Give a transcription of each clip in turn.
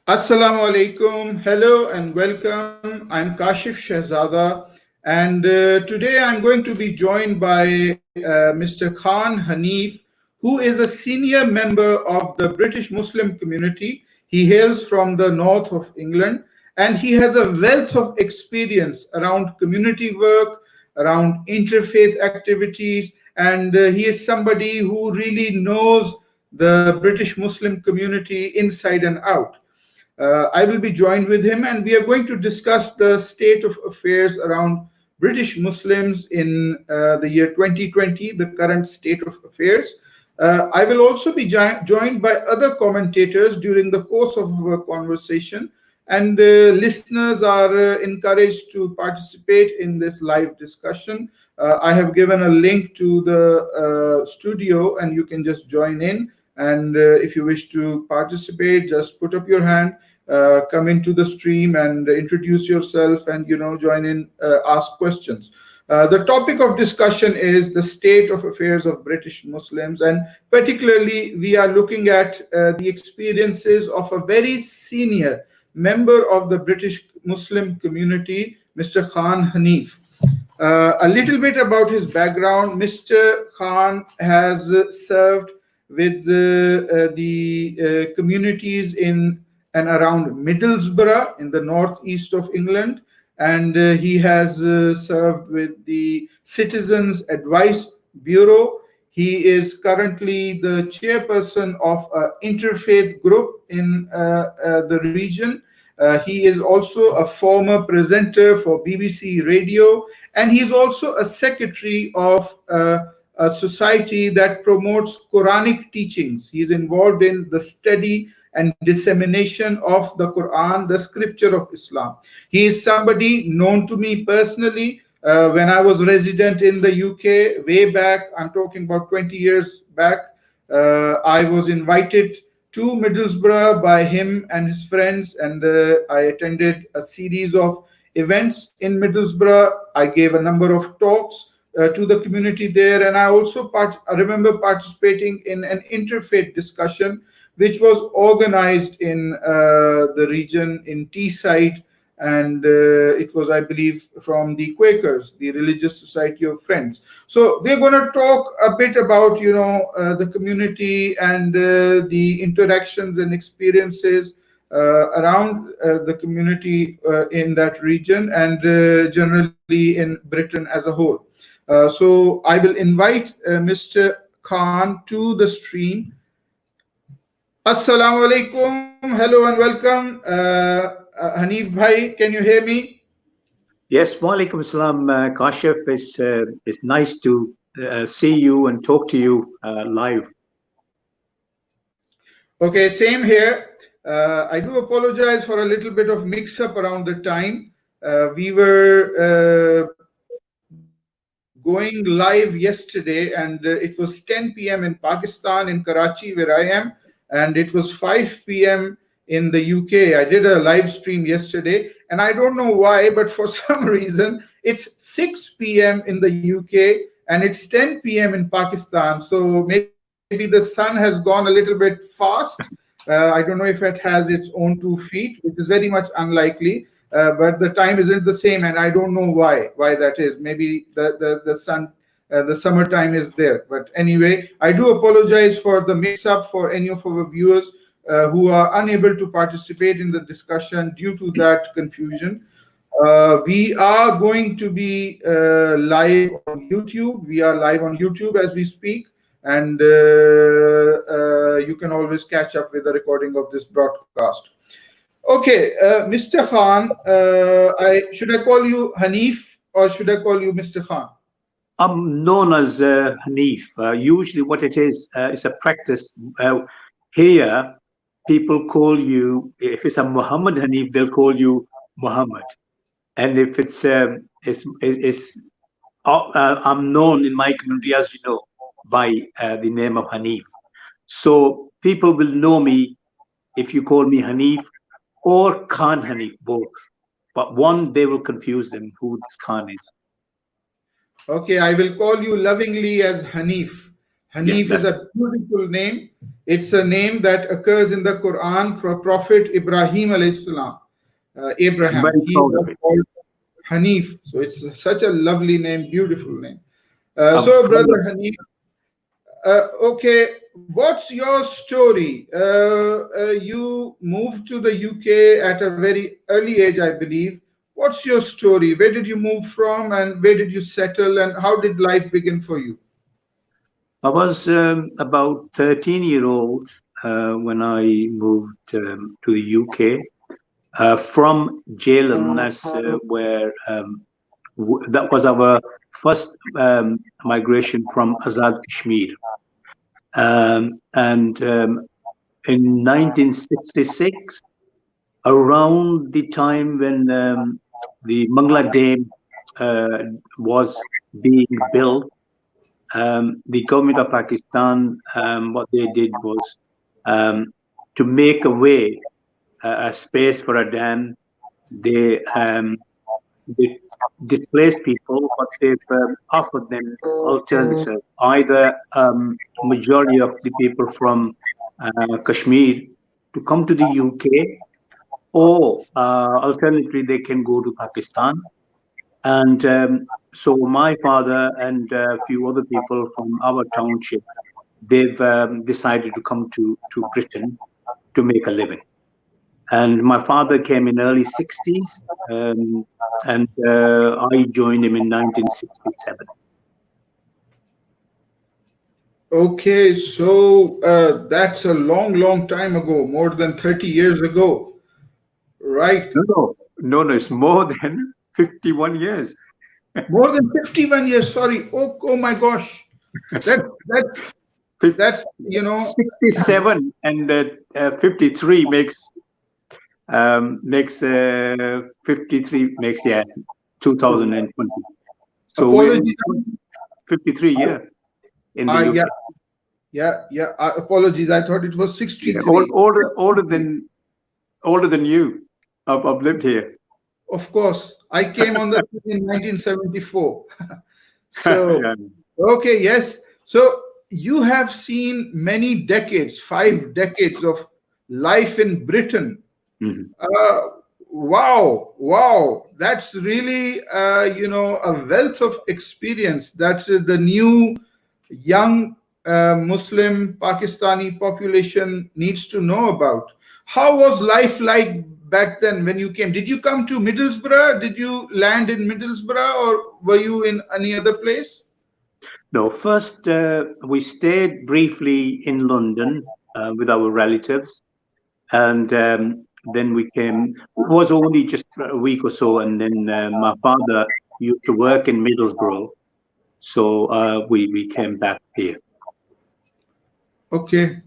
Assalamu alaikum. Hello and welcome. I'm Kashif Shehzada, and today I'm going to be joined by Mr. Khan Hanif, who is a senior member of the British Muslim community. He hails from the north of England, and he has a wealth of experience around community work, around interfaith activities, and he is somebody who really knows the British Muslim community inside and out. I will be joined with him, and we are going to discuss the state of affairs around British Muslims in the year 2020, the current state of affairs. I will also be joined by other commentators during the course of our conversation, and listeners are encouraged to participate in this live discussion. I have given a link to the studio, and you can just join in. And if you wish to participate, just put up your hand, come into the stream and introduce yourself, and join in, ask questions. The topic of discussion is the state of affairs of British Muslims, and particularly we are looking at the experiences of a very senior member of the British Muslim community, Mr. Khan Hanif. A little bit about his background. Mr. Khan has served with the communities in and around Middlesbrough in the northeast of England, and he has served with the Citizens Advice Bureau. He is currently the chairperson of an interfaith group in the region. He is also a former presenter for BBC Radio, and he's also a secretary of a society that promotes Quranic teachings. He's involved in the study and dissemination of the Quran, the scripture of Islam. He is somebody known to me personally. When I was resident in the UK way back, I'm talking about 20 years back, I was invited to Middlesbrough by him and his friends, and I attended a series of events in Middlesbrough. I gave a number of talks to the community there, and I also I remember participating in an interfaith discussion which was organized in the region in Teesside, and it was, I believe, from the Quakers, the Religious Society of Friends. So we're going to talk a bit about the community and the interactions and experiences around the community in that region, and generally in Britain as a whole. So I will invite Mr. Khan to the stream. Assalamu alaikum. Hello and welcome. Hanif Bhai, can you hear me? Yes, walaikum assalam, Kashif. It's nice to see you and talk to you live. Okay, same here. I do apologize for a little bit of mix-up around the time. We were going live yesterday, and it was 10 p.m. in Pakistan, in Karachi, where I am, and it was 5 p.m. in the UK. I did a live stream yesterday, and I don't know why, but for some reason, it's 6 p.m. in the UK, and it's 10 p.m. in Pakistan. So maybe the sun has gone a little bit fast. I don't know if it has its own 2 feet, which is very much unlikely. But the time isn't the same, and I don't know why that is. Maybe the sun, the summertime is there. But anyway, I do apologize for the mix-up for any of our viewers who are unable to participate in the discussion due to that confusion. We are going to be live on YouTube. We are live on YouTube as we speak, and you can always catch up with the recording of this broadcast. Okay, Mr. Khan, should I call you Hanif or should I call you Mr. Khan? I'm known as Hanif. Usually what it is a practice. Here, people call you, if it's a Muhammad Hanif, they'll call you Muhammad. And if I'm known in my community, as you know, by the name of Hanif. So people will know me if you call me Hanif or Khan Hanif, both. But one, they will confuse them who this Khan is. Okay, I will call you lovingly as Hanif. Yeah, Hanif is that's a beautiful name. It's a name that occurs in the Quran for Prophet Ibrahim alayhi salam. I'm Abraham. very He proud of was it. called Hanif. So it's such a lovely name, beautiful name. I'm So, proud of Brother Hanif, okay, what's your story? You moved to the UK at a very early age, I believe. What's your story? Where did you move from and where did you settle and how did life begin for you? I was about 13-year-old when I moved to the UK from Jhelum. That's where that was our first migration from Azad Kashmir. And in 1966, around the time when the Mangla Dam uh, was being built, the government of Pakistan, what they did was um, to make a way, a space for a dam. They displaced people, but they've offered them alternative. Either majority of the people from Kashmir to come to the UK, or alternatively they can go to Pakistan. And so my father and a few other people from our township, they've decided to come to Britain to make a living. And my father came in early 60s, and I joined him in 1967. Okay, so that's a long, long time ago, more than 30 years ago, right? No, it's more than 51 years. More than 51 years, sorry. Oh my gosh. That's Fif- that's you know 67 and 53 makes 53 makes, yeah, 2020. So we're in apologies. 53, yeah, in the Yeah, UK. yeah. Apologies. I thought it was Yeah, 63. older than you. I've lived here. Of course, I came on the scene in 1974. So, Yeah. okay, yes. So you have seen many decades, 5 decades of life in Britain. Mhm. Uh, wow, wow. That's really, a wealth of experience that the new young Muslim Pakistani population needs to know about. How was life like back then when you came? Did you come to Middlesbrough? Did you land in Middlesbrough or were you in any other place? No, first we stayed briefly in London with our relatives, and then we came. It was only just a week or so, and then my father used to work in Middlesbrough, so we came back here. Okay.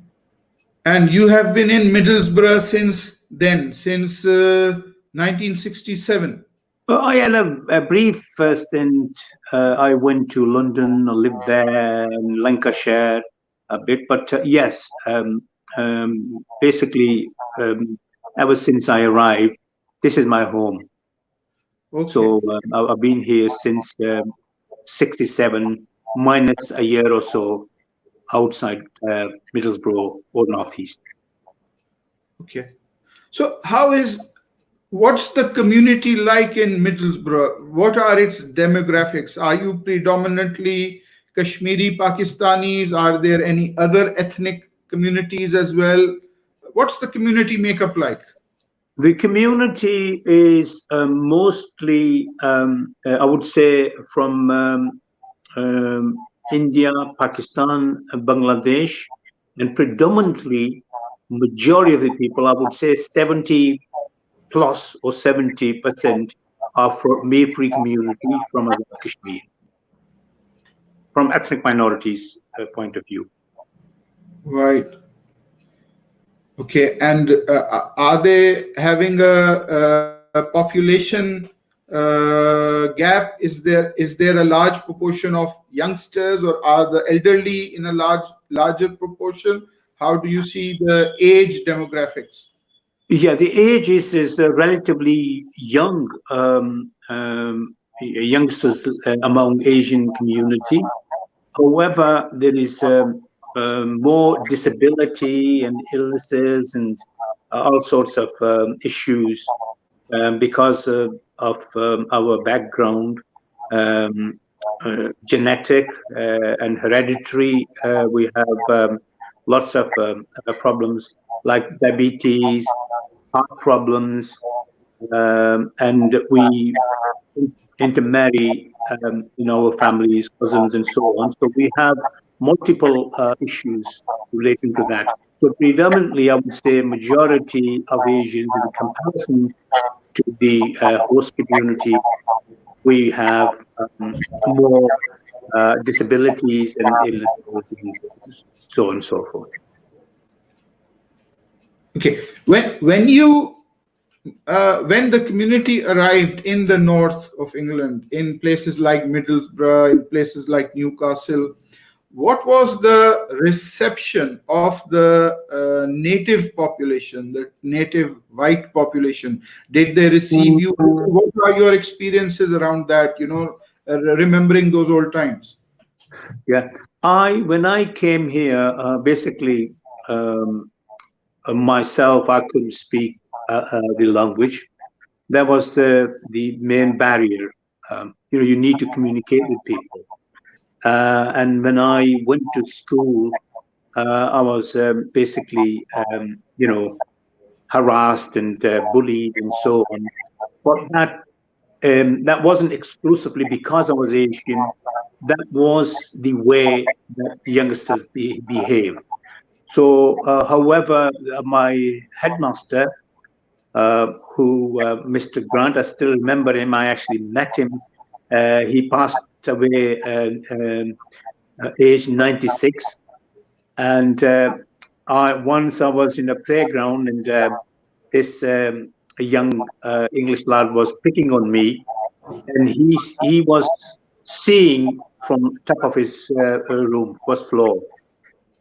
And you have been in Middlesbrough since then, since 1967. Well, I had a brief stint. I went to London, I lived there in Lancashire a bit, but yes, basically, ever since I arrived, this is my home. Okay. So I've been here since 67, minus a year or so outside Middlesbrough or Northeast. Okay. So, what's the community like in Middlesbrough? What are its demographics? Are you predominantly Kashmiri Pakistanis? Are there any other ethnic communities as well? What's the community makeup like? The community is mostly, I would say, from India, Pakistan, and Bangladesh, and predominantly, majority of the people, I would say 70 plus or 70% are from Maypuri community from Azad Kashmir, from ethnic minorities point of view. Right. Okay. And are they having a population gap? Is there a large proportion of youngsters, or are the elderly in a larger proportion? How do you see the age demographics? Yeah, the age is relatively young, youngsters among Asian community. However, there is more disability and illnesses and all sorts of issues because our background, um, genetic and hereditary. We have lots of problems like diabetes, heart problems, and we intermarry in our families, cousins, and so on. So we have multiple issues relating to that. So predominantly, I would say majority of Asians, in comparison to the host community, we have more disabilities and illnesses and so on and so forth. Okay, when the community arrived in the north of England, in places like Middlesbrough, in places like Newcastle, what was the reception of the native population, the native white population? Did they receive you? What are your experiences around that? Remembering those old times. Yeah, when I came here, basically myself, I couldn't speak the language. That was the main barrier. You need to communicate with people. And when I went to school, I was basically, harassed and bullied and so on. But that wasn't exclusively because I was Asian. That was the way that the youngsters behave. So, however, my headmaster, Mr. Grant, I still remember him. I actually met him. He passed away age 96. And once I was in a playground, and this a young English lad was picking on me, and he was seeing from top of his room, first floor.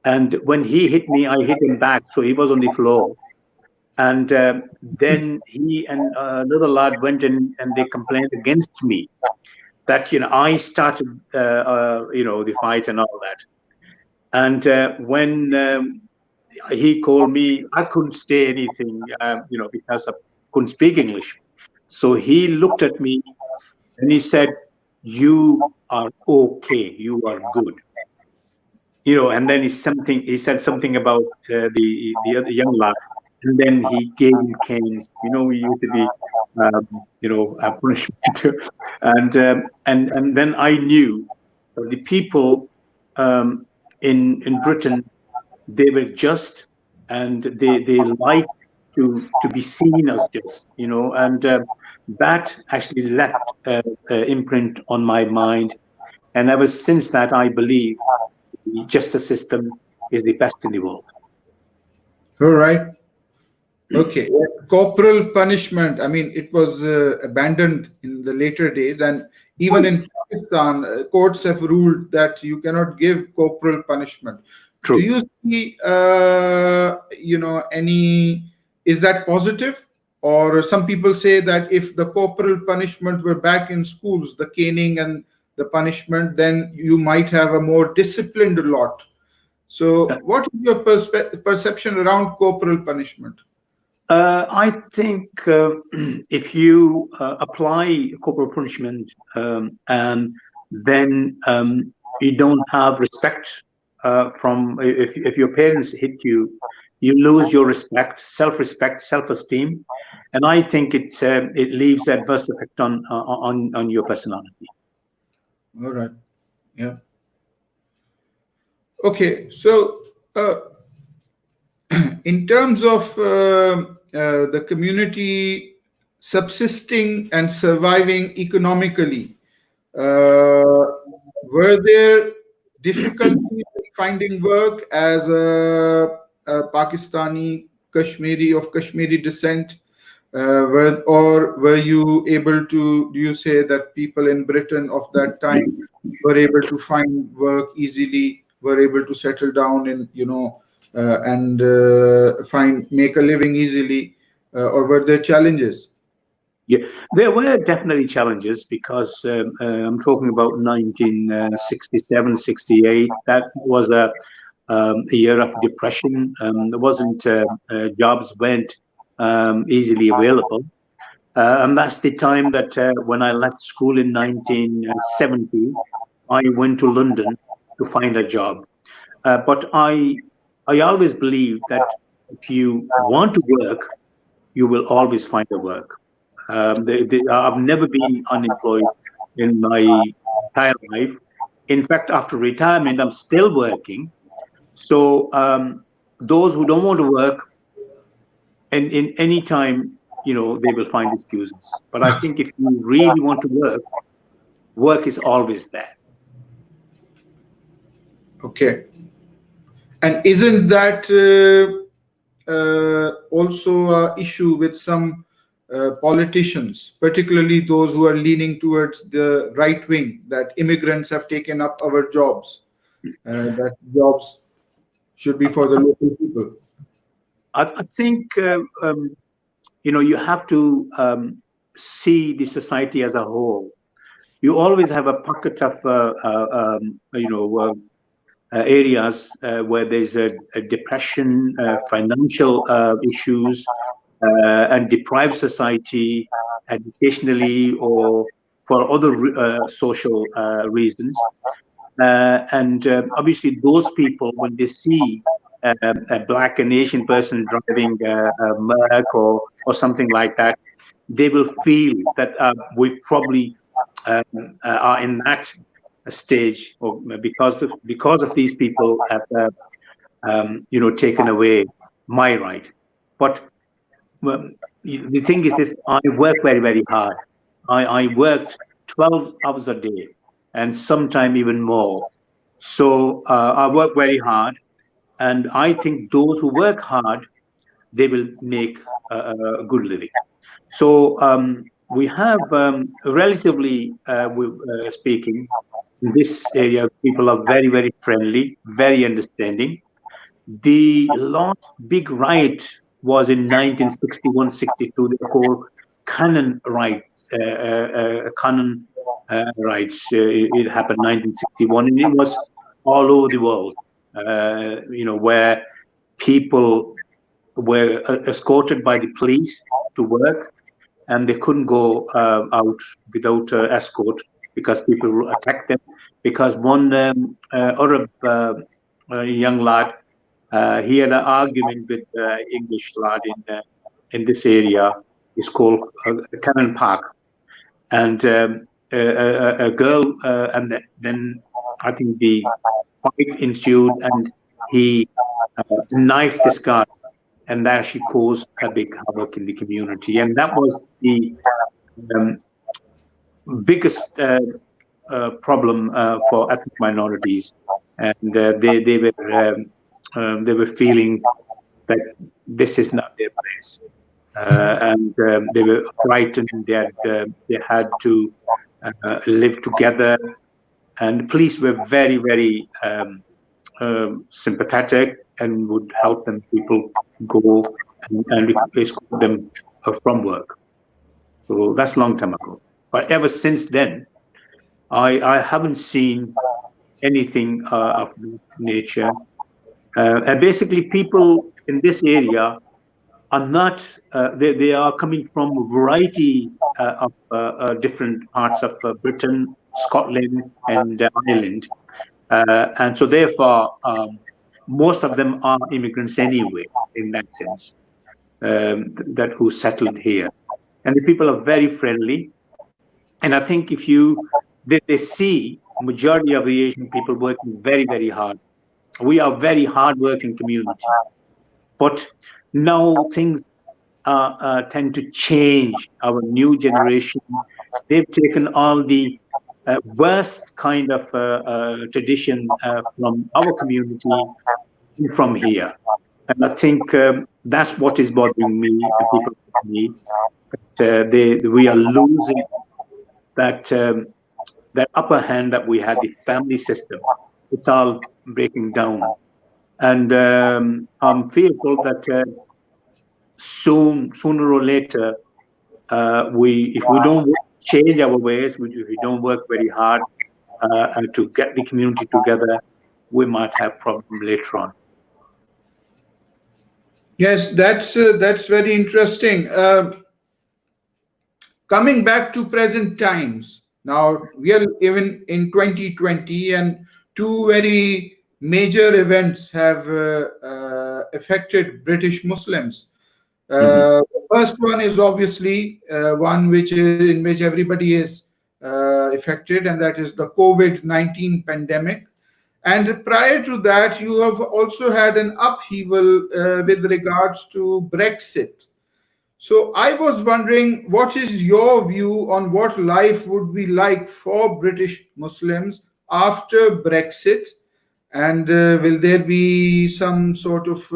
And when he hit me, I hit him back, so he was on the floor. And then he and another lad went in and they complained against me that I started the fight and all that. And when he called me, I couldn't say anything, because I couldn't speak English. So he looked at me and he said, "You are okay. You are good." And then he said something about the other young lad, and then he gave him canes. We used to be, a punishment, and then I knew the people in Britain, they were just, and they like to be seen as just, and that actually left imprint on my mind, and ever since that I believe the justice system is the best in the world. All right. Okay. Corporal punishment, I mean, it was abandoned in the later days, and even in Pakistan, courts have ruled that you cannot give corporal punishment. True. Do you see, is that positive? Or some people say that if the corporal punishment were back in schools, the caning and the punishment, then you might have a more disciplined lot. So what is your perception around corporal punishment? I think if you apply corporal punishment and then you don't have respect from if your parents hit you, you lose your respect, self-respect, self-esteem, and I think it leaves adverse effect on your personality. All right. Yeah. Okay. So in terms of the community subsisting and surviving economically, were there difficulties in finding work as a Pakistani Kashmiri of Kashmiri descent? Or were you able to, do you say that people in Britain of that time were able to find work easily, were able to settle down in, and make a living easily, or were there challenges? Yeah, there were definitely challenges because I'm talking about 1967, 68. That was a year of depression. There wasn't jobs weren't easily available, and that's the time that when I left school in 1970, I went to London to find a job. But I always believe that if you want to work, you will always find a work. I've never been unemployed in my entire life. In fact, after retirement, I'm still working. So those who don't want to work, and in any time, they will find excuses. But I think if you really want to work, work is always there. Okay. And isn't that also a issue with some politicians, particularly those who are leaning towards the right wing, that immigrants have taken up our jobs, that jobs should be for the local people? I think you have to see the society as a whole. You always have a pocket of areas where there's a depression, financial issues, and deprived society, educationally or for other social reasons. And obviously, those people, when they see a black and Asian person driving a Merc or something like that, they will feel that we probably are in that stage, or because of these people have taken away my right. But the thing is this: I work very, very hard. I worked 12 hours a day, and sometime even more. So I work very hard, and I think those who work hard, they will make a good living. So we have, relatively speaking, in this area, people are very, very friendly, very understanding. The last big riot was in 1961-62. They were called Cannon riots. Cannon riots. It happened 1961, and it was all over the world. Where people were escorted by the police to work, and they couldn't go out without escort because people will attack them. Because one Arab young lad, he had an argument with English lad in this area. It's called Cannon Park, and a girl, and then I think the fight ensued, and he knifed this guy, and that actually caused a big havoc in the community, and that was the um, biggest problem for ethnic minorities, and they were feeling that this is not their place, and they were frightened that they had to live together, and the police were very, very sympathetic and would help them people go and escort them from work. So that's a long time ago. But ever since then, I haven't seen anything of that nature. And basically, people in this area are not, they are coming from a variety of different parts of Britain, Scotland, and Ireland. And so, therefore, most of them are immigrants anyway, in that sense, that who settled here. And the people are very friendly. And I think if they see majority of the Asian people working very, very hard. We are a very hard-working community. But now things tend to change. Our new generation, they've taken all the worst kind of tradition from our community from here. And I think that's what is bothering me, the people like me, that we are losing that upper hand that we had, the family system. It's all breaking down. And I'm fearful that sooner or later, If we don't change our ways, if we don't work very hard to get the community together, we might have problem later on. Yes, that's very interesting. Coming back to present times, now we are even in 2020, and two very major events have affected British Muslims. Mhm. The first one is obviously one which is in which everybody is affected, and that is the COVID-19 pandemic. And prior to that, you have also had an upheaval with regards to Brexit. So I was wondering, what is your view on what life would be like for British Muslims after Brexit? And will there be some sort of,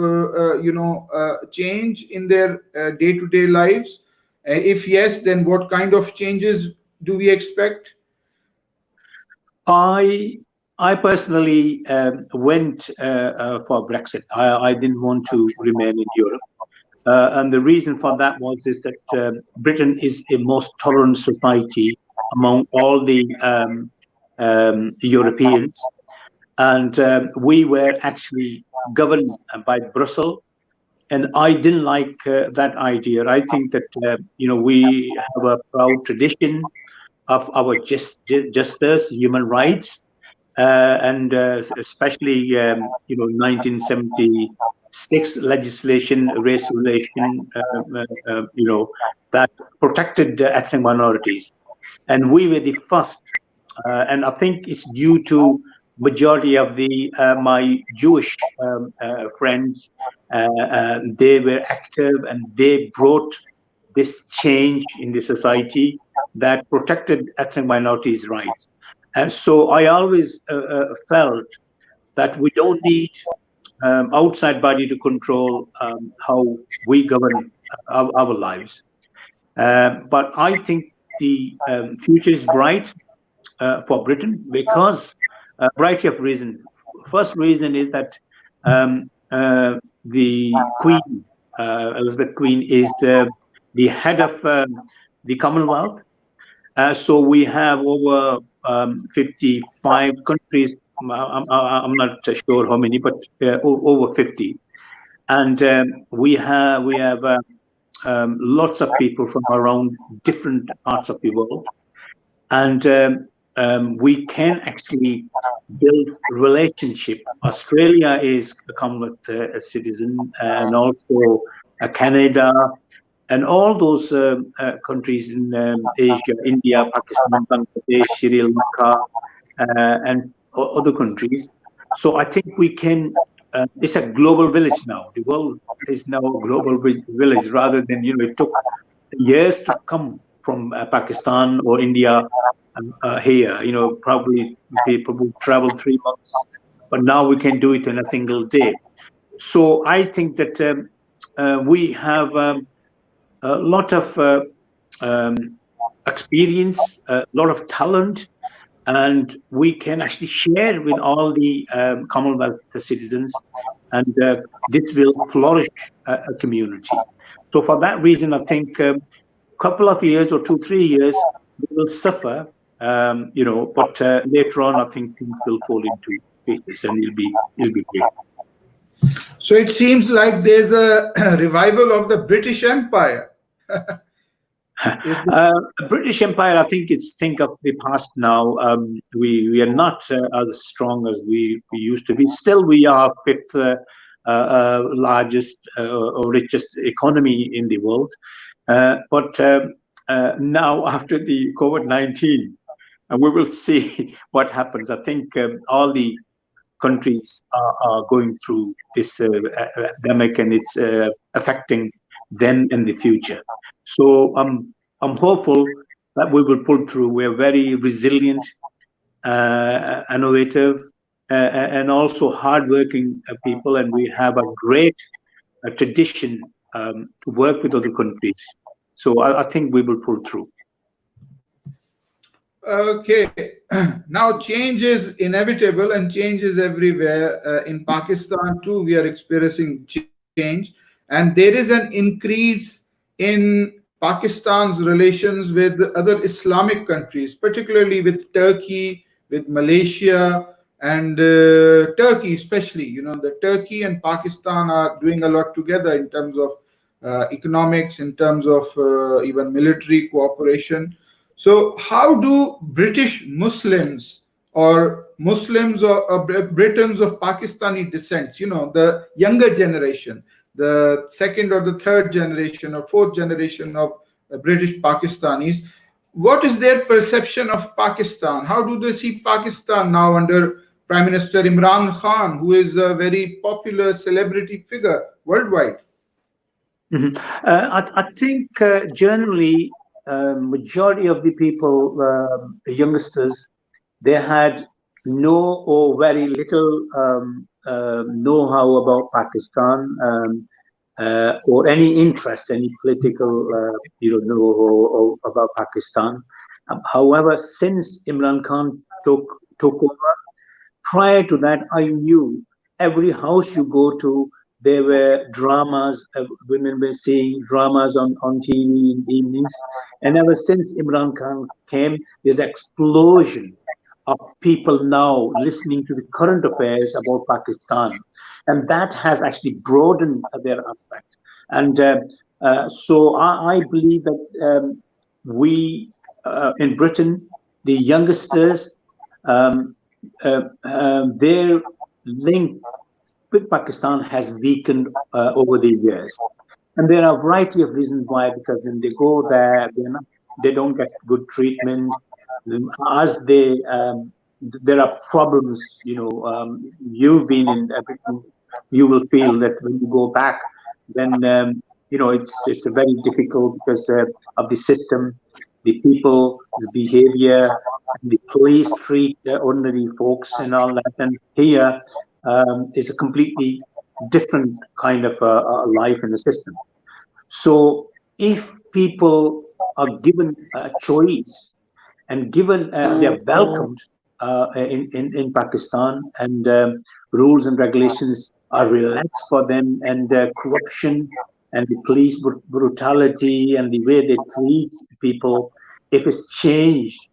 change in their day-to-day lives? If yes, then what kind of changes do we expect? I I personally went for Brexit. I didn't want to remain in Europe, and the reason for that was is that Britain is a most tolerant society among all the Europeans, and we were actually governed by Brussels. And I didn't like that idea. I think that we have a proud tradition of our justice, human rights, and especially 1976 legislation, race relation, that protected ethnic minorities, and we were the first. And I think it's due to majority of the my Jewish friends. They were active and they brought this change in the society that protected ethnic minorities' rights. And so I always felt that we don't need outside body to control how we govern our lives. But I think the future is bright for Britain because a variety of reasons. First reason is that the Queen, Elizabeth Queen, is the head of the Commonwealth. So we have over 55 countries. I'm not sure how many, but over 50. And we have lots of people from around different parts of the world, and we can actually build relationship. Australia is a Commonwealth citizen, and also Canada, and all those countries in Asia, India, Pakistan, Bangladesh, Sri Lanka, and other countries. So I think we can. It's a global village now. The world is now a global village, rather than it took years to come from Pakistan or India here. Probably people would travel 3 months, but now we can do it in a single day. So I think that we have a lot of um, experience, a lot of talent, and we can actually share with all the Commonwealth citizens, and this will flourish a community. So for that reason, I think couple of years or 2 3 years we will suffer, but later on I think things will fall into places and it'll be great. So it seems like there's a revival of the British Empire. Is the British Empire, I think it's think of the past now. We are not as strong as we used to be. Still, we are fifth largest or richest economy in the world. But now, after the COVID-19, and we will see what happens. I think all the countries are going through this epidemic, and it's affecting them in the future. So I'm hopeful that we will pull through. We're very resilient, innovative, and also hardworking people, and we have a great tradition to work with other countries. So I think we will pull through. Okay, now change is inevitable and change is everywhere. In Pakistan too, we are experiencing change, and there is an increase in Pakistan's relations with other Islamic countries, particularly with Turkey, with Malaysia, and Turkey, especially. The Turkey and Pakistan are doing a lot together in terms of economics, in terms of even military cooperation. So, how do British Muslims or Muslims or Britons of Pakistani descent, the younger generation, the second or the third generation or fourth generation of British Pakistanis, what is their perception of Pakistan? How do they see Pakistan now under Prime Minister Imran Khan, who is a very popular celebrity figure worldwide? Mhm. I think generally, majority of the people, the youngsters, they had no or very little know-how about Pakistan, or any interest, any political, know about Pakistan. However, since Imran Khan took over, prior to that, I knew every house you go to, there were dramas. Women were seeing dramas on TV in the evenings. And ever since Imran Khan came, there's an explosion of people now listening to the current affairs about Pakistan. And that has actually broadened their aspect. And so I believe that we in Britain, the youngsters, um, their link with Pakistan has weakened over the years. And there are a variety of reasons why, because when they go there, they don't get good treatment. As there are problems, you've been in everything, you will feel that when you go back, then, it's a very difficult because of the system, the people, the behavior, and the police treat ordinary folks and all that. And here is a completely different kind of life in the system. So if people are given a choice and given they're welcomed in Pakistan, and rules and regulations are relaxed for them, and corruption and the police brutality and the way they treat people, if it's changed,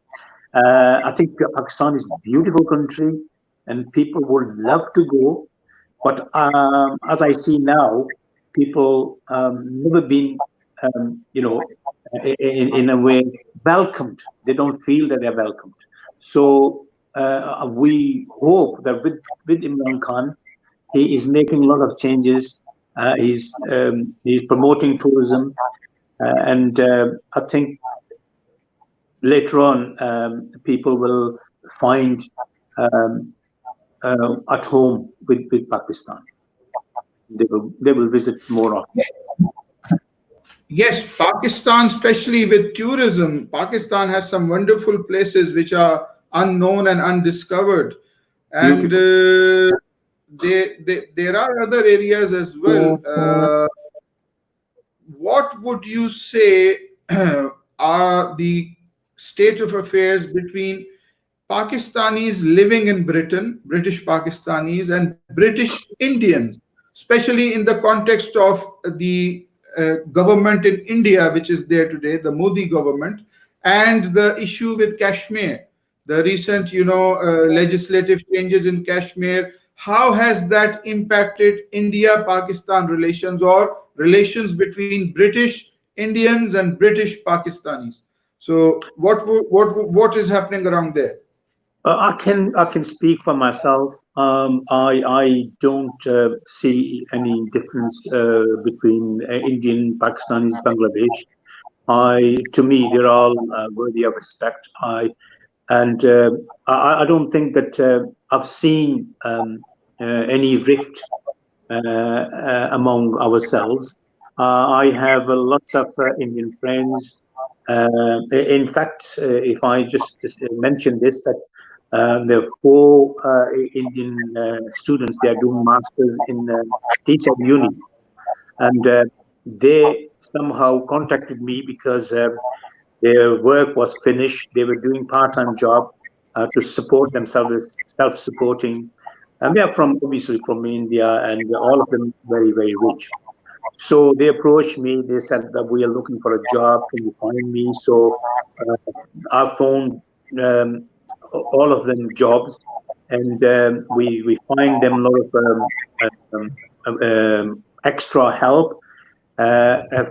I think Pakistan is a beautiful country and people would love to go. But as I see now, people never been, in a way welcomed. They don't feel that they're welcomed. So we hope that with Imran Khan, he is making a lot of changes. He's promoting tourism, and I think later on people will find um, at home with Pakistan. They will visit more often. Yes, Pakistan, especially with tourism, Pakistan has some wonderful places which are unknown and undiscovered. And Beautiful. there are other areas as well. What would you say are the state of affairs between Pakistanis living in Britain, British Pakistanis, and British Indians, especially in the context of the government in India, which is there today, the Modi government, and the issue with Kashmir, the recent, legislative changes in Kashmir. How has that impacted India-Pakistan relations or relations between British Indians and British Pakistanis? So, what is happening around there? I can speak for myself. I don't see any difference between Indian, Pakistanis, Bangladesh. To me, they're all worthy of respect. I don't think that I've seen any rift among ourselves. I have lots of Indian friends. In fact, if I just mention this, that there are four Indian students. They are doing masters in Teesside Uni, and they somehow contacted me because their work was finished. They were doing part-time job to support themselves, self-supporting, and they are from obviously from India, and all of them very very rich. So they approached me. They said that we are looking for a job. Can you find me? So I found um, all of them jobs, and we find them a lot of extra help,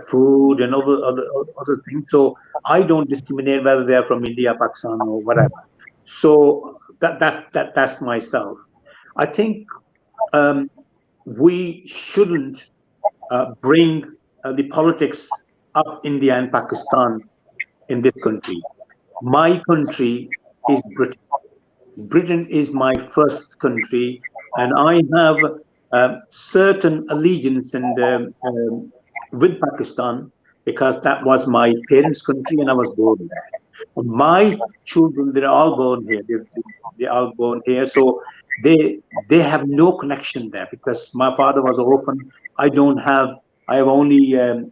food, and other things. So I don't discriminate whether they are from India, Pakistan, or whatever. So that's myself. I think um, we shouldn't bring the politics of India and Pakistan in this country. My country is Britain. Britain is my first country, and I have certain allegiance with Pakistan because that was my parents' country and I was born there. My children, they're all born here. They're all born here, so they have no connection there because my father was an orphan. I don't have. I have only a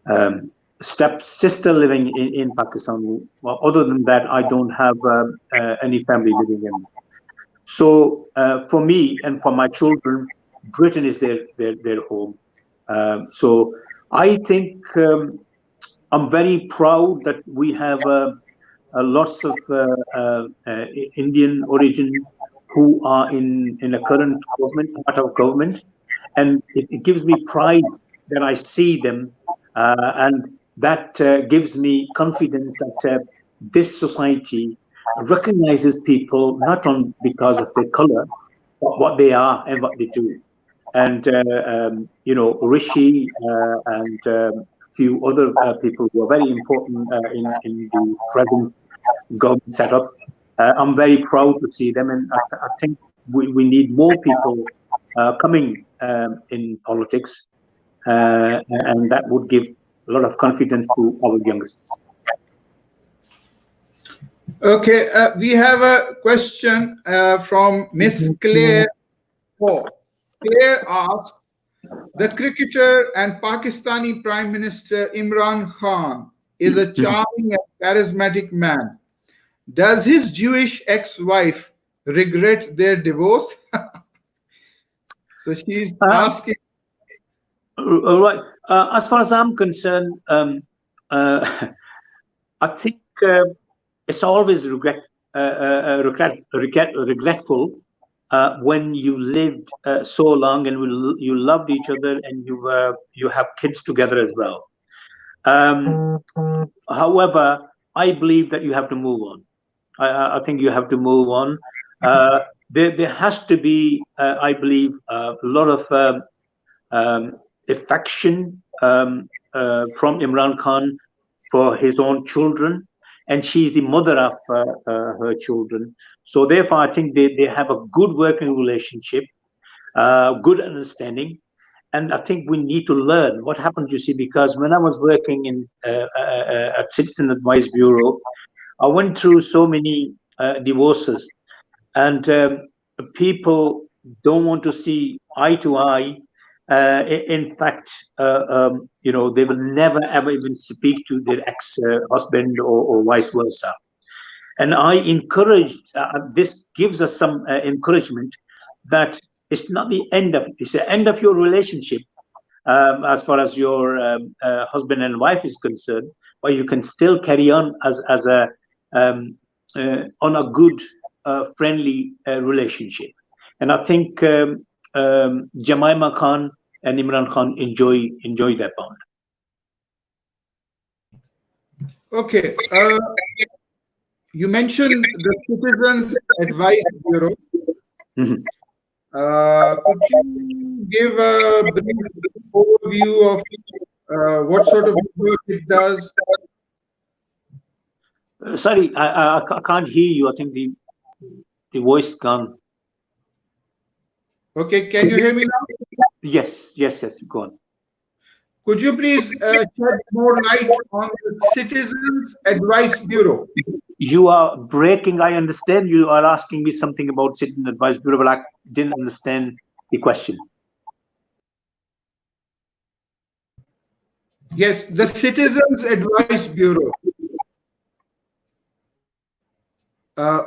um, step sister living in Pakistan. Well, other than that, I don't have any family living in. So for me and for my children, Britain is their home. So I think I'm very proud that we have lots of Indian origin who are in a current government, part of government, and it gives me pride that I see them, and that gives me confidence that this society recognizes people not on because of their color, but what they are and what they do. And Rishi and few other people who are very important in the present government setup. I'm very proud to see them, and I think we need more people coming in politics, and that would give a lot of confidence to our youngsters. Okay, we have a question from Miss Claire Paul. Claire asks, the cricketer and Pakistani Prime Minister Imran Khan is a charming and charismatic man. Does his Jewish ex-wife regret their divorce? So she's asking. Right. As far as I'm concerned, I think it's always regretful when you lived so long and you loved each other and you have kids together as well. However, I believe that you have to move on. I think you have to move on. There has to be, I believe, a lot of affection from Imran Khan for his own children, and she's the mother of her children. So therefore, I think they have a good working relationship, good understanding, and I think we need to learn what happened. You see, because when I was working in at Citizen Advice Bureau, I went through so many divorces, and people don't want to see eye to eye. In fact, they will never ever even speak to their ex-husband or vice versa. And I encouraged, this gives us some encouragement that it's not the end of it, it's the end of your relationship as far as your husband and wife is concerned, but you can still carry on as a on a good, friendly relationship. And I think Jemima Khan and Imran Khan enjoy that bond. Okay, you mentioned the Citizens Advice Bureau. Mm-hmm. Could you give a brief overview of what sort of work it does? Sorry, I can't hear you. I think the voice gone. Okay, can you hear me now? Yes, go on. Could you please shed more light on the Citizens Advice Bureau? You are breaking. I understand you are asking me something about Citizen Advice Bureau, but I didn't understand the question. Yes, the Citizens Advice Bureau.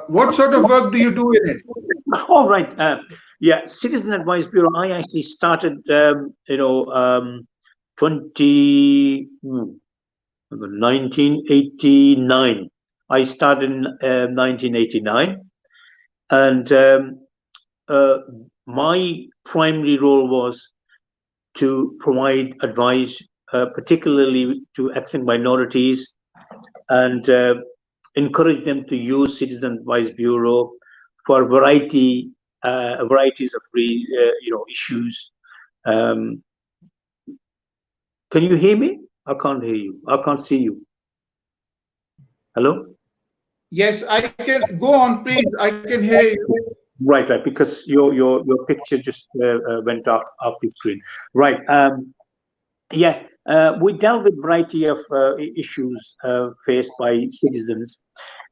What sort of work do you do in it? All right. Yeah, Citizen Advice Bureau. I actually started, 20, 1989. I started in 1989, and uh, my primary role was to provide advice, particularly to ethnic minorities, and encourage them to use Citizen Advice Bureau for varieties of issues. Um, can you hear me? I can't hear you. I can't see you. Hello? Yes, I can go on, please. I can hear you. Right, right. Because your picture just went off the screen. Right. Yeah. We dealt with variety of issues faced by citizens,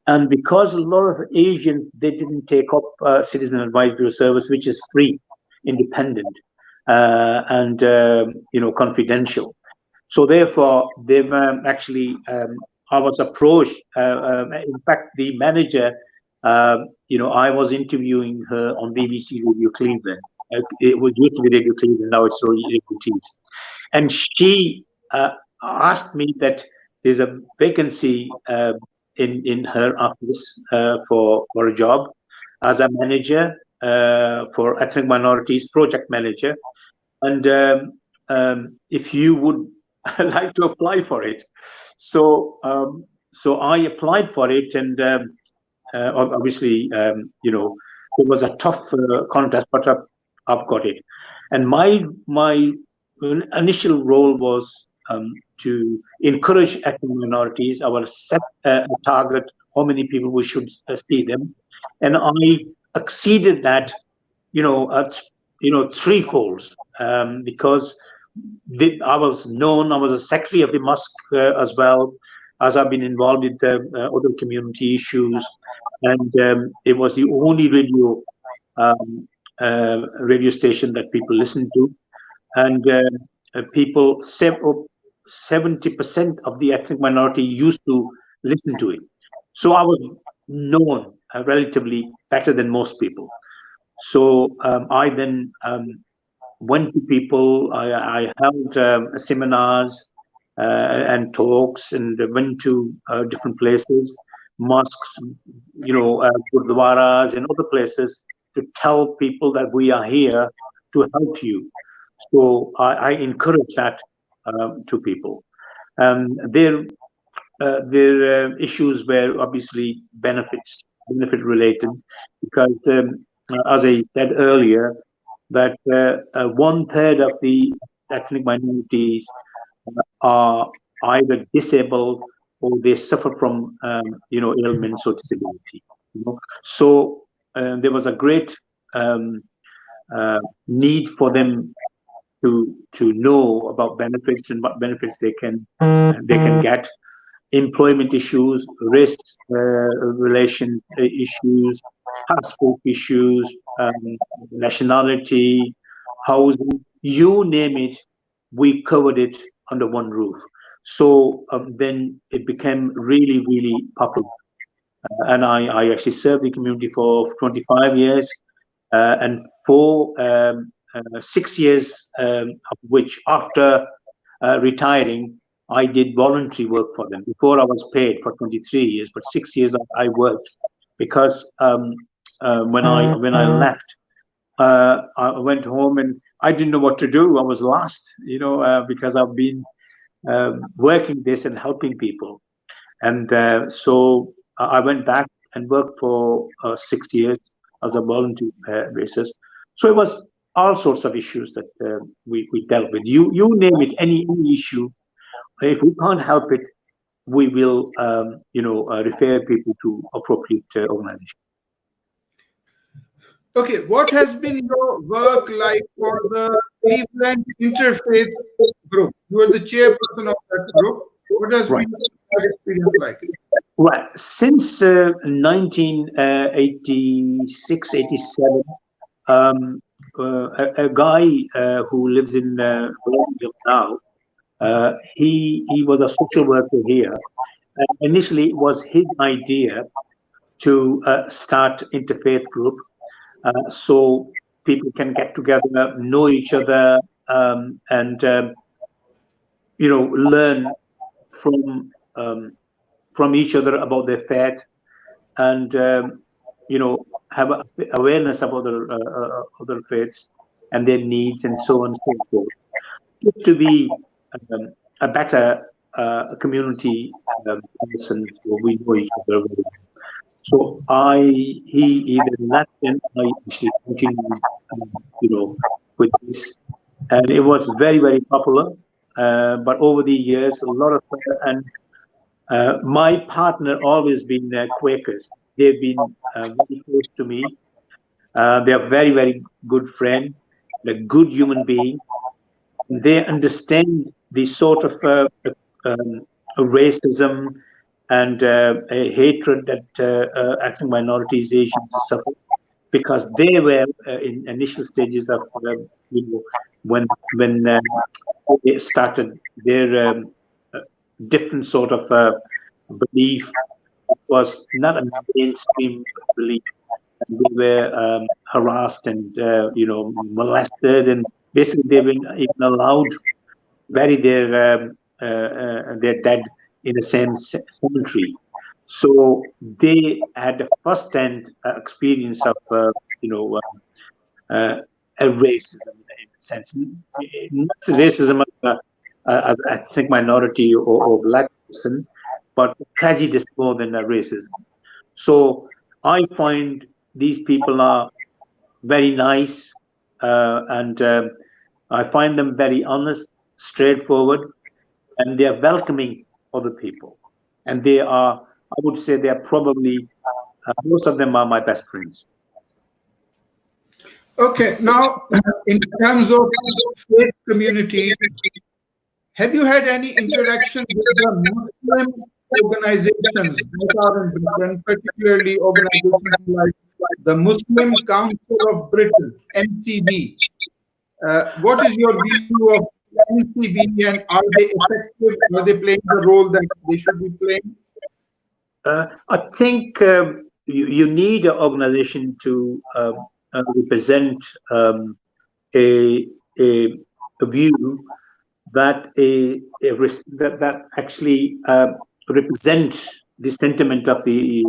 and because a lot of Asians they didn't take up Citizen Advice Bureau service, which is free, independent, and confidential. So therefore, they've actually. I was approached. In fact, the manager, I was interviewing her on BBC Radio Cleveland. It was used to be Radio Cleveland, now it's Radio Tees. And she asked me that there's a vacancy in her office for a job as a manager for ethnic minorities, project manager, and if you would like to apply for it. So I applied for it, and obviously, it was a tough contest, but I've got it. And my initial role was to encourage ethnic minorities. I will set a target how many people we should see them, and I exceeded that, at threefold, because I was known. I was a secretary of the mosque as well, as I've been involved with other community issues, and it was the only radio station that people listened to, and people 70% of the ethnic minority used to listen to it. So I was known relatively better than most people. So I then went to people. I held seminars and talks, and went to different places, mosques, gurdwaras, and other places to tell people that we are here to help you. So I encourage that to people. Their issues were obviously benefit related, because as I said earlier, that one third of the ethnic minorities are either disabled or they suffer from ailments or disability. So there was a great um, need for them to know about benefits and what benefits they can get. Employment issues, race relation issues, passport issues, nationality, housing, you name it, we covered it under one roof. So then it became really, really popular. And I actually served the community for 25 years, and for 6 years of which, after retiring, I did voluntary work for them. Before I was paid for 23 years, but 6 years I worked, because when I left, I went home and I didn't know what to do. I was lost, because I've been working this and helping people. And so I went back and worked for 6 years as a volunteer basis. So it was all sorts of issues that we dealt with. You name it, any issue. If we can't help it, we will refer people to appropriate organizations. Okay, what has been your work like for the Cleveland Interfaith Group? You are the chairperson of that group. What has Right. been that experience like? Right. Since 1986, 87, a guy who lives in Birmingham now, he was a social worker here. Initially, it was his idea to start interfaith group. So people can get together, know each other, and learn from each other about their faith, and have awareness about other faiths and their needs, and so on and so forth, just to be um, a better community person, so we know each other very well. So he either left, and I actually continued, with this, and it was very, very popular. But over the years, a lot of and my partner always been Quakers. They've been very close to me. They are very, very good friend, a good human being. They understand the sort of um, racism and a hatred that ethnic minorities, Asians, suffer, because they were in initial stages of when when they started their uh, different sort of belief. It was not a mainstream belief, and they were harassed and molested, and basically they've been even allowed bury their dead in the same cemetery. So they had a first-hand experience of you know uh, a racism in a sense, not racism of ethnic minority or black person, but prejudice more than a racism. So I find these people are very nice, and I find them very honest, straightforward, and they are welcoming other people. And they are, I would say, they are probably most of them are my best friends. Okay, now in terms of faith communities, have you had any interaction with the Muslim organizations that are in Britain, particularly organizations like the Muslim Council of Britain, MCB? What is your view of MCB, and are they effective? Are they playing the role that they should be playing? I think you need an organization to represent a, a, a view that that actually represent the sentiment of the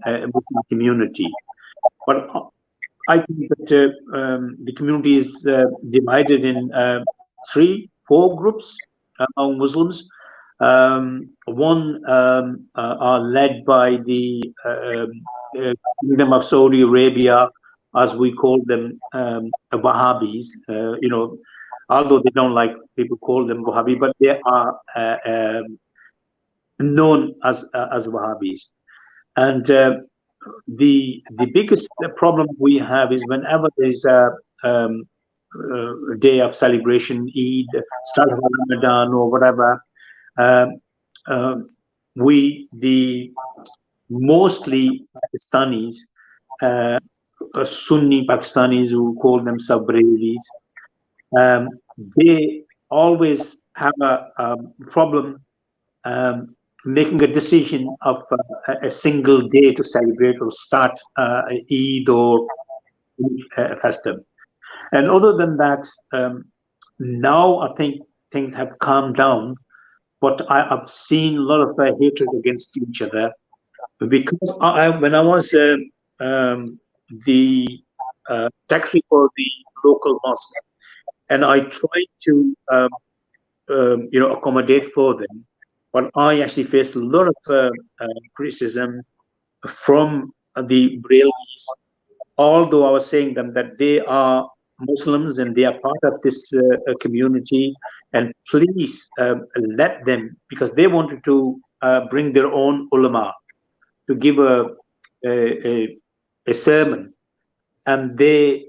Muslim community. But I think that the community is divided in three, four groups among Muslims. One are led by the Kingdom of Saudi Arabia, as we call them, Wahhabis. Although they don't like people call them Wahhabi, but they are known as Wahhabis. And the biggest problem we have is whenever there's a day of celebration, Eid, start of Ramadan or whatever, um, uh, we the mostly Pakistanis, uh, Sunni Pakistanis who call themselves Brahmanis, um, they always have a problem making a decision of a single day to celebrate or start Eid or festive. And other than that, now I think things have calmed down, but I've seen a lot of hatred against each other because when I was the secretary for the local mosque, and I tried to accommodate for them, but I actually faced a lot of criticism from the Brahmanis, although I was saying them that they are Muslims and they are part of this community, and please let them, because they wanted to bring their own ulama to give a, a sermon, and the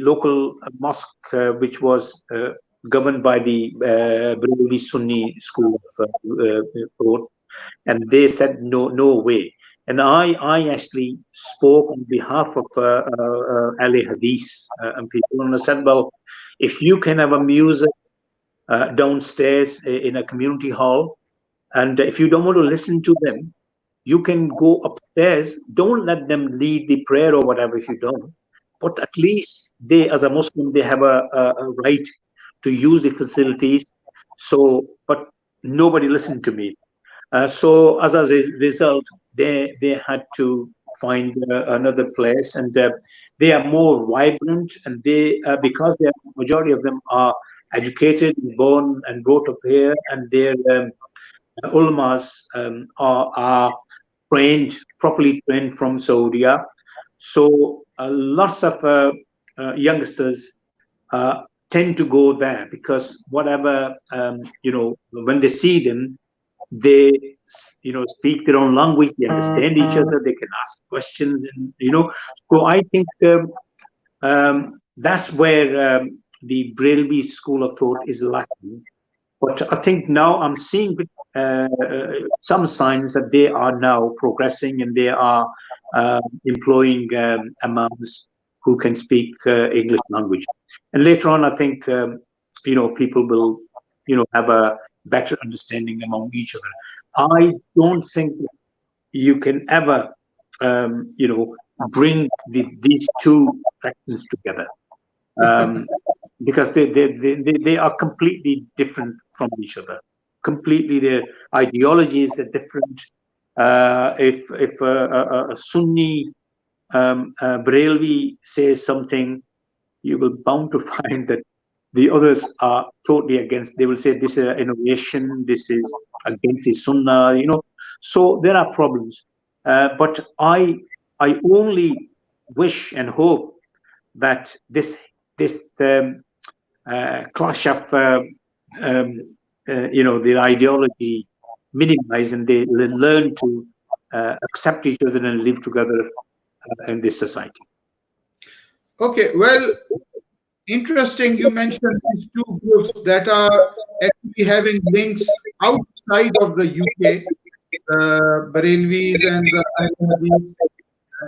local mosque, which was governed by the Brahmi Sunni school of thought, and they said no way. And I actually spoke on behalf of Ali Hadith and people, and I said, well, if you can have a music downstairs in a community hall, and if you don't want to listen to them, you can go upstairs. Don't let them lead the prayer or whatever if you don't. but at least they, as a Muslim, they have a right to use the facilities. So, but nobody listened to me. So as a result, they had to find another place, and they are more vibrant, and they because the majority of them are educated, born and brought up here, and their ulmas are trained, properly trained from Saudi. So lots of youngsters tend to go there because whatever when they see them, they speak their own language, they understand each other, they can ask questions, and So I think that's where the Brailwi school of thought is lacking. But I think now I'm seeing some signs that they are now progressing, and they are employing imams who can speak English language. And later on, I think people will have a better understanding among each other. I don't think you can ever bring these two factions together. Because they are completely different from each other. Completely, their ideologies are different. If a Sunni Barelvi says something, you will bound to find that the others are totally against. They will say this is innovation, this is against the Sunnah. So there are problems. But I only wish and hope that this clash of their ideology minimize, and they learn to accept each other and live together in this society. Okay, well, interesting. You mentioned these two groups that are actually having links outside of the UK. Barelvis and the Ahmadis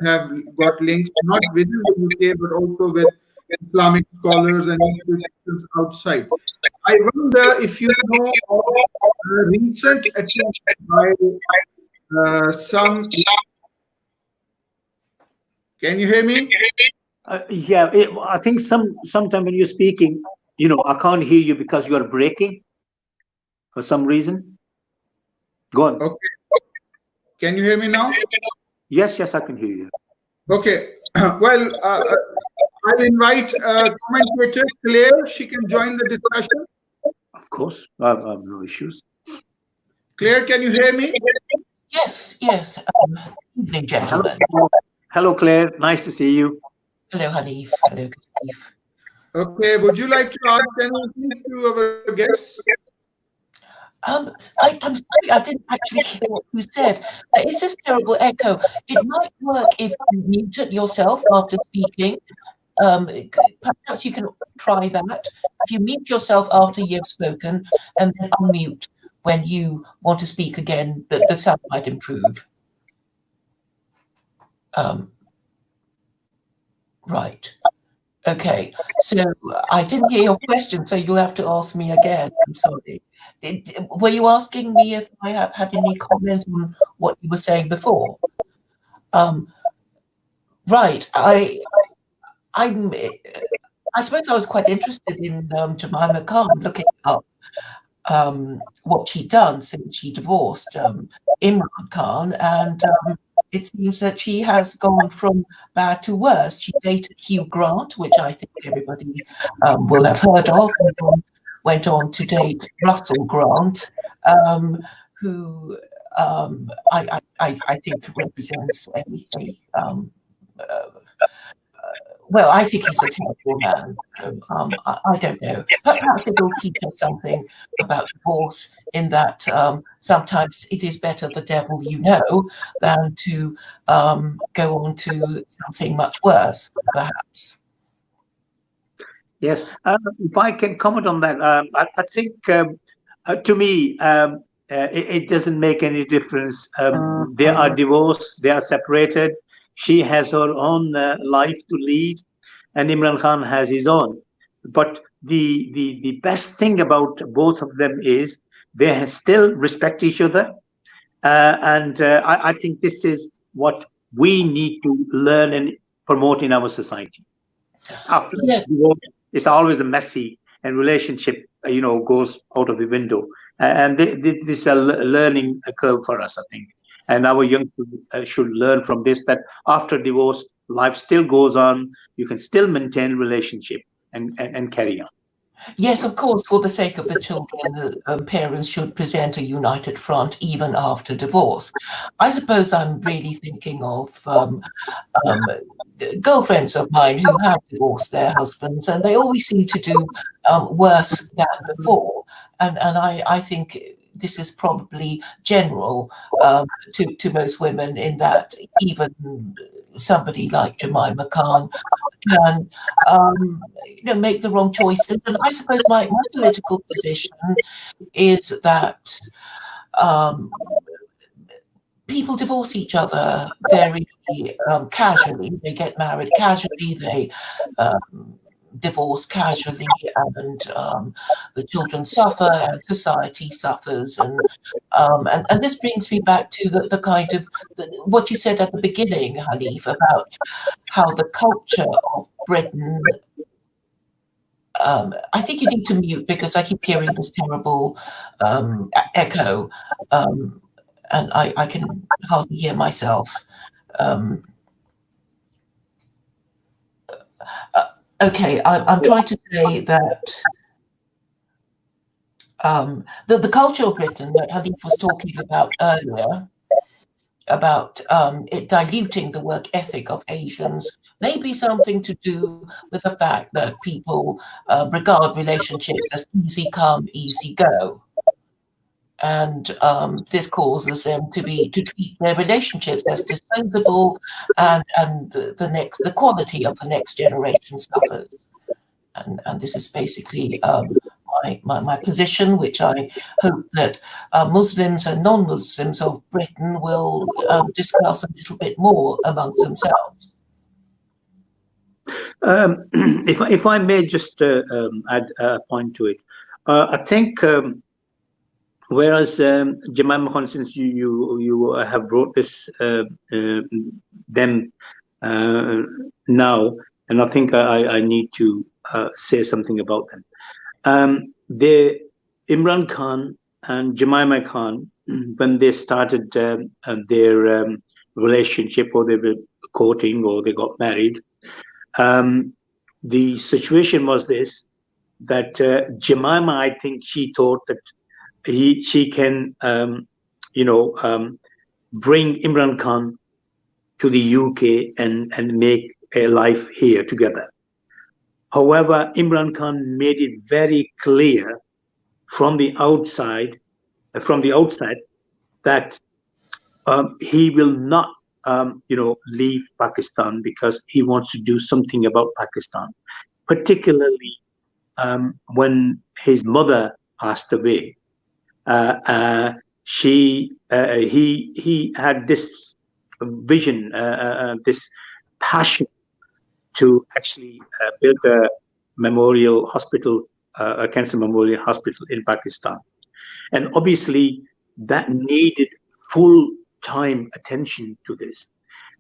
have got links not within the UK but also with Islamic scholars and institutions outside. I wonder if you know of a recent attempt by some. Can you hear me? Yeah, I think sometime when you're speaking, I can't hear you because you are breaking for some reason. Go on. Okay. Can you hear me now? Yes, I can hear you. Okay. Well, I'll invite commentator Claire. She can join the discussion. Of course, I have no issues. Claire, can you hear me? Yes. Evening, gentlemen. Hello, Claire. Nice to see you. Hello, Hanif. Hello, Hanif. Okay. Would you like to ask anything to our guests? I'm sorry, I didn't actually hear what you said. It's this terrible echo. It might work if you muted yourself after speaking. Perhaps you can try that. If you mute yourself after you've spoken and then unmute when you want to speak again, the sound might improve. Right. Okay. So I didn't hear your question, so you'll have to ask me again. I'm sorry. Were you asking me if I had any comments on what you were saying before? Right. I suppose I was quite interested in Jemima Khan looking up what she'd done since she divorced Imran Khan, and it seems that she has gone from bad to worse. She dated Hugh Grant, which I think everybody will have heard of, and then went on to date Russell Grant, who I think represents well, I think he's a terrible man. I don't know. But perhaps it will teach us something about divorce, in that sometimes it is better the devil you know than to go on to something much worse, perhaps. Yes. If I can comment on that, I think to me, it doesn't make any difference. They are divorced, they are separated. She has her own life to lead, and Imran Khan has his own. But the best thing about both of them is they still respect each other, and I think this is what we need to learn and promote in our society. After Yeah. divorce, it's always a messy, and relationship, goes out of the window. And this is a learning curve for us, I think. And our young people should learn from this, that after divorce, life still goes on. You can still maintain relationship and carry on. Yes, of course, for the sake of the children, the parents should present a united front even after divorce. I suppose I'm really thinking of um, girlfriends of mine who have divorced their husbands, and they always seem to do worse than before. And I think this is probably general to most women, in that even somebody like Jemima Khan can make the wrong choices. And I suppose my political position is that um, people divorce each other very casually. They get married casually. They divorce casually, and the children suffer, and society suffers. And this brings me back to the kind of what you said at the beginning, Hanif, about how the culture of Britain. I think you need to mute because I keep hearing this terrible echo, and I can hardly hear myself. Um, okay, I'm trying to say that the culture of Britain that Hanif was talking about earlier, about it diluting the work ethic of Asians, may be something to do with the fact that people regard relationships as easy come, easy go. And this causes them to treat their relationships as disposable, and the quality of the next generation suffers. And this is basically my position, which I hope that Muslims and non-Muslims of Britain will discuss a little bit more amongst themselves. If I may just add a point to it, I think. Whereas Jemima Khan, since you have brought this them now, and I think I need to say something about them. The Imran Khan and Jemima Khan, when they started their relationship, or they were courting, or they got married, the situation was this: that Jemima, I think she thought that she can, bring Imran Khan to the UK and make a life here together. However, Imran Khan made it very clear from the outset, that he will not, leave Pakistan, because he wants to do something about Pakistan, particularly when his mother passed away. He had this vision, this passion to actually build a memorial hospital, a cancer memorial hospital in Pakistan. And obviously that needed full-time attention to this,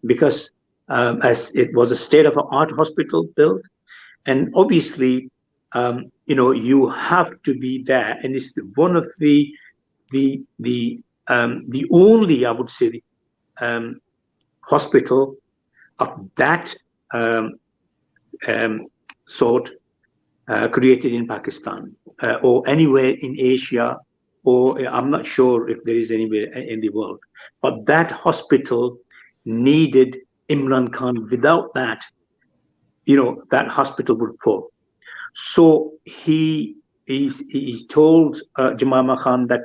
because as it was a state-of-the-art hospital built, and obviously you have to be there, and it's one of the only, I would say, hospital of that sort created in Pakistan, or anywhere in Asia, or I'm not sure if there is anywhere in the world. But that hospital needed Imran Khan. Without that, that hospital would fall. So he told Jemima Khan that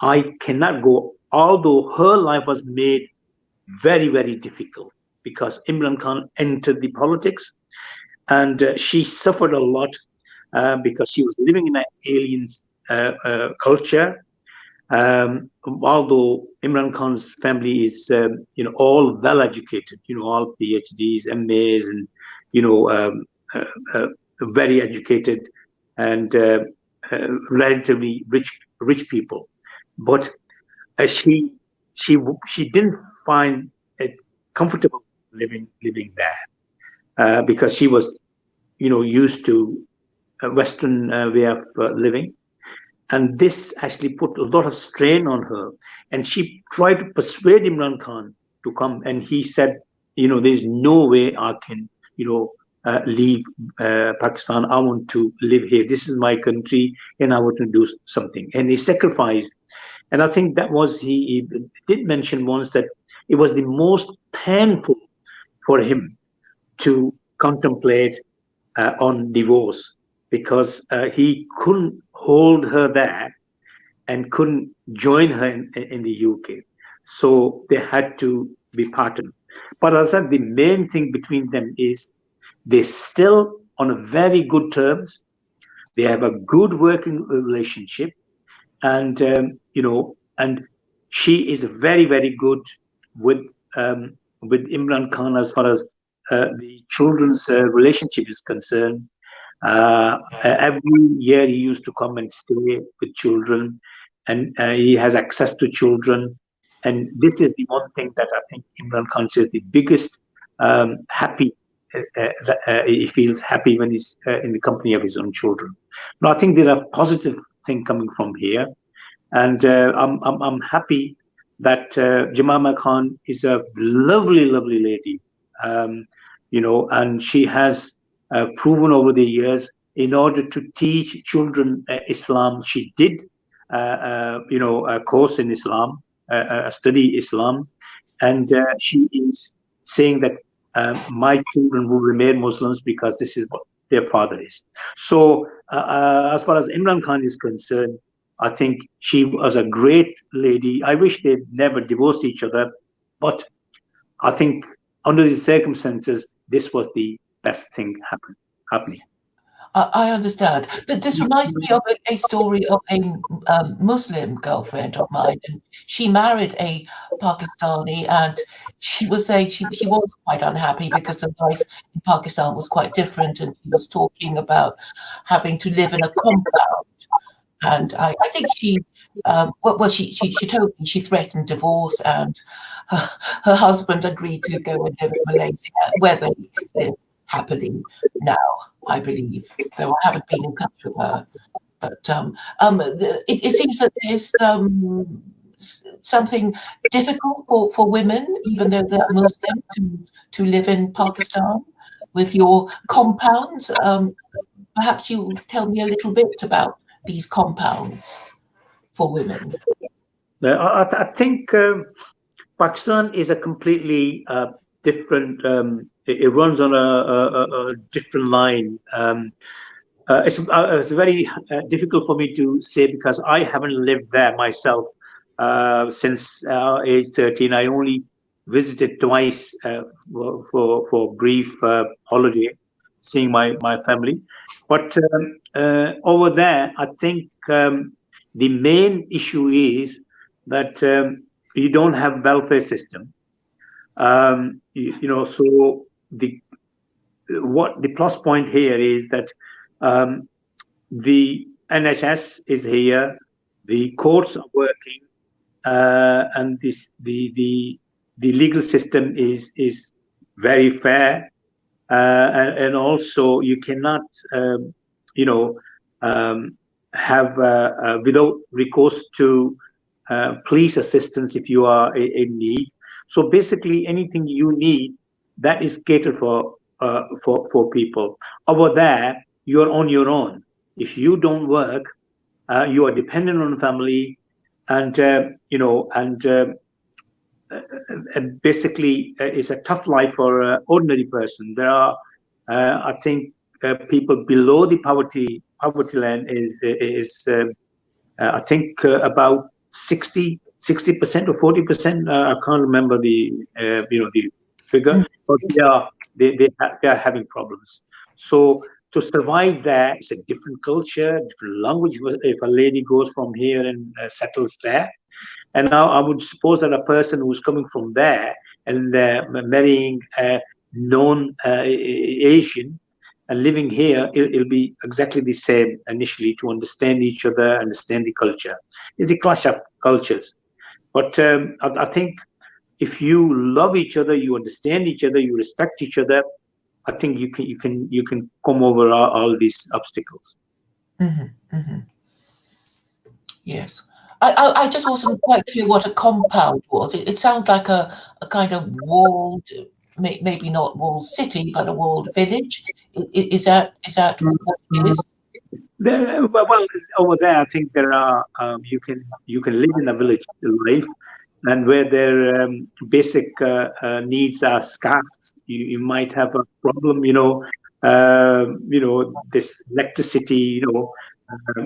I cannot go, although her life was made very, very difficult, because Imran Khan entered the politics, and she suffered a lot because she was living in an alien culture. Although Imran Khan's family is, all well educated, all PhDs, MAs, and very educated, and relatively rich people, but she didn't find it comfortable living there, because she was used to Western way of living. And this actually put a lot of strain on her. And she tried to persuade Imran Khan to come. And he said, there's no way I can, leave Pakistan. I want to live here. This is my country and I want to do something. And he sacrificed. And I think that was, he did mention once that it was the most painful for him to contemplate on divorce, because he couldn't hold her there and couldn't join her in the UK. So they had to be parted. But as I said, the main thing between them is they're still on a very good terms. They have a good working relationship. And, and she is very, very good with Imran Khan as far as the children's relationship is concerned. Every year he used to come and stay with children, and he has access to children. And this is the one thing that I think Imran Khan says the biggest happy. He feels happy when he's in the company of his own children. Now, I think there are positive things coming from here, and I'm happy that Jemima Khan is a lovely, lovely lady, and she has proven over the years in order to teach children Islam. She did, a course in Islam, study Islam, and she is saying that my children will remain Muslims because this is what their father is. So as far as Imran Khan is concerned, I think she was a great lady. I wish they'd never divorced each other, but I think under these circumstances, this was the best thing happening. I understand, but this reminds me of a story of a Muslim girlfriend of mine, and she married a Pakistani, and she was saying she was quite unhappy because her life in Pakistan was quite different, and she was talking about having to live in a compound. And I think she told me she threatened divorce, and her husband agreed to go and live in Malaysia, where they live happily now, I believe, though I haven't been in touch with her. But it seems that there's something difficult for women, even though they're Muslim, to live in Pakistan with your compounds. Perhaps you'll tell me a little bit about these compounds for women. I think Pakistan is a completely different. It runs on a different line. It's very difficult for me to say because I haven't lived there myself since age 13. I only visited twice for brief holiday, seeing my family. But over there, I think the main issue is that you don't have welfare system. So the plus point here is that the NHS is here, the courts are working, and the legal system is very fair, and also you cannot have without recourse to police assistance if you are in need. So basically, anything you need, that is catered for people. Over there, you're on your own. If you don't work, you are dependent on family, and basically, it's a tough life for an ordinary person. There are, I think, people below the poverty line is I think about 60% or 40%. I can't remember the the figure, but they are having problems. So to survive there, it's a different culture, different language. If a lady goes from here and settles there, and now I would suppose that a person who's coming from there and marrying a non-Asian and living here, it'll be exactly the same initially to understand each other, understand the culture. It's a clash of cultures. But I think if you love each other, you understand each other, you respect each other, I think you can come over all these obstacles. Yes. I just wasn't quite clear what a compound was. It sounds like a kind of walled, maybe not walled city, but a walled village. Is that what it is? Well, over there, I think there are you can live in a village life, and where their basic needs are scarce, you might have a problem. This electricity,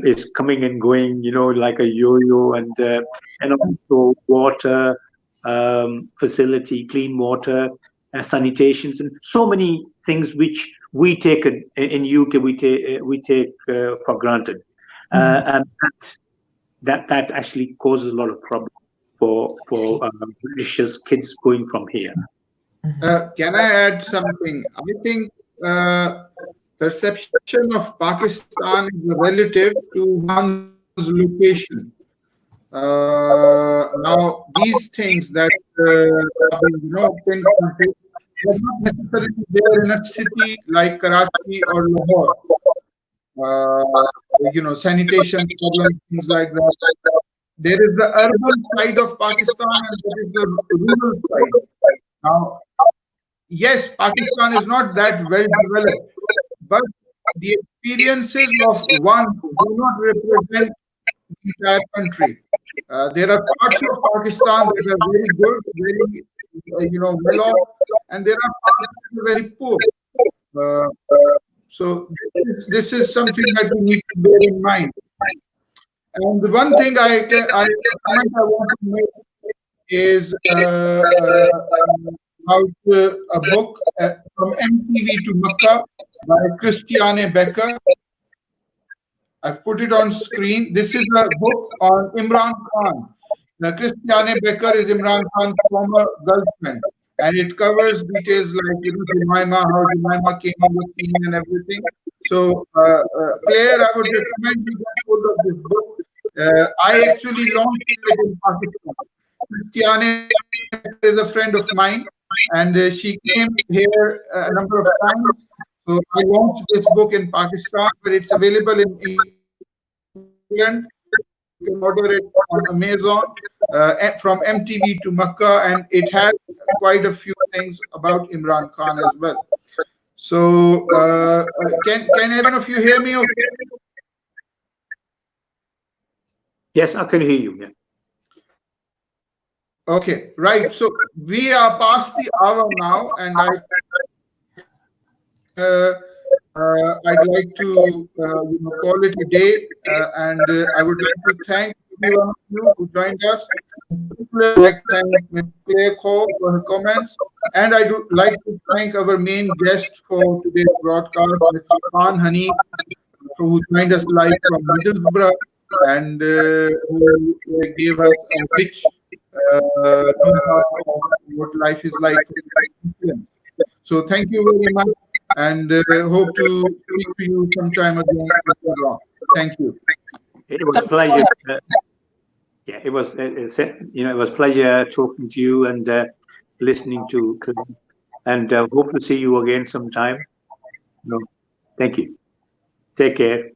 is coming and going, like a yo-yo, and also water facility, clean water, sanitations, and so many things which we take in UK we take for granted, and that actually causes a lot of problems for British kids going from here. Can I add something? I think perception of Pakistan is relative to one's location. Now, these things that have been, pinpointed, they're not necessarily there in a city like Karachi or Lahore. Sanitation problems, things like that. There is the urban side of Pakistan and there is the rural side. Now, yes, Pakistan is not that well developed, but the experiences of one do not represent the entire country. There are parts of Pakistan that are very good, very well off, and there are parts that are very poor. Uh, so this is something that we need to bear in mind. And the one thing comment I want to make is about a book from MTV to Makkah by Christiane Becker. I've put it on screen. This is a book on Imran Khan. Now, Christiane Becker is Imran Khan's former girlfriend, and it covers details like Jemima, how Jemima came on the scene and everything. So, Claire, I would recommend you get hold of this book. I actually launched it in Pakistan. Christiane Becker is a friend of mine, and she came here a number of times. So I launched this book in Pakistan, but it's available in England. You can order it on Amazon from MTV to Makkah, and it has quite a few things about Imran Khan as well. So can anyone of you hear me okay? Yes, I can hear you. Yeah. Okay, right. So we are past the hour now, and I'd like to call it a day, and I would like to thank everyone of you who joined us. I'd like to thank Ms. Claire Cole for her comments, and I would like to thank our main guest for today's broadcast, Mr. Khan Hanif, who joined us live from Middlesbrough and who gave us a rich know-how of what life is like for Muslims. So thank you very much, and hope to speak to you sometime again. Thank you. It was a pleasure. Yeah, it was. It was a pleasure talking to you and listening to Claire, and hope to see you again sometime. Thank you. Take care.